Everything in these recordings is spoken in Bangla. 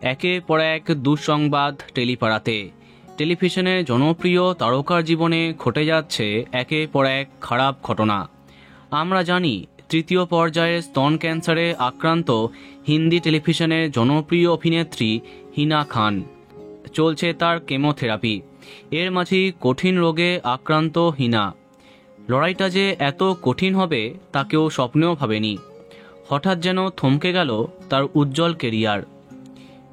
একের পর এক দুঃসংবাদ টেলিপাড়াতে। টেলিভিশনে জনপ্রিয় তারকার জীবনে ঘটে যাচ্ছে একের পর এক খারাপ ঘটনা। আমরা জানি তৃতীয় পর্যায়ের স্তন ক্যান্সারে আক্রান্ত হিন্দি টেলিভিশনের জনপ্রিয় অভিনেত্রী হিনা খান। চলছে তার কেমোথেরাপি। এর মাঝেই কঠিন রোগে আক্রান্ত হিনা। লড়াইটা যে এত কঠিন হবে তা কেউ স্বপ্নেও ভাবেনি। হঠাৎ যেন থমকে গেল তার উজ্জ্বল কেরিয়ার।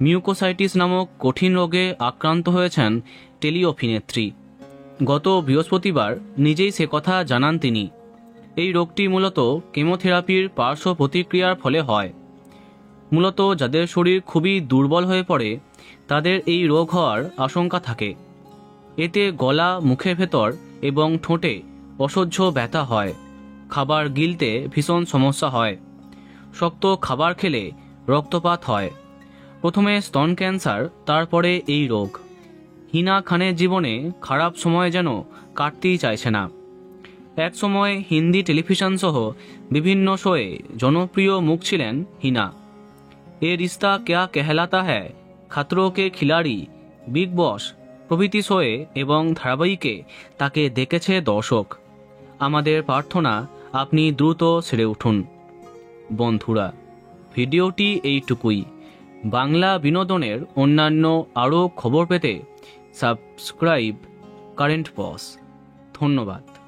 মিউকোসাইটিস নামক কঠিন রোগে আক্রান্ত হয়েছেন টেলি অভিনেত্রী। গত বৃহস্পতিবার নিজেই সে কথা জানান তিনি। এই রোগটি মূলত কেমোথেরাপির পার্শ্ব প্রতিক্রিয়ার ফলে হয়। মূলত যাদের শরীর খুবই দুর্বল হয়ে পড়ে তাদের এই রোগ হওয়ার আশঙ্কা থাকে। এতে গলা, মুখের ভেতর এবং ঠোঁটে অসহ্য ব্যথা হয়। খাবার গিলতে ভীষণ সমস্যা হয়। শক্ত খাবার খেলে রক্তপাত হয়। প্রথমে স্তন ক্যান্সার, তারপরে এই রোগ। হিনা খানের জীবনে খারাপ সময় যেন কাটতেই চাইছে না। এক সময় হিন্দি টেলিভিশন সহ বিভিন্ন শোয়ে জনপ্রিয় মুখ ছিলেন হিনা। এ রিস্তা ক্যা কেহলাতা হ্যায়, খাতরো কে খিলাড়ি, বিগ বস প্রভৃতি শোয়ে এবং ধারাবাহিকে তাকে দেখেছে দর্শক। আমাদের প্রার্থনা আপনি দ্রুত সেরে উঠুন। বন্ধুরা, ভিডিওটি এইটুকুই। বাংলা বিনোদনের অন্যান্য আরও খবর পেতে সাবস্ক্রাইব কারেন্ট বস। ধন্যবাদ।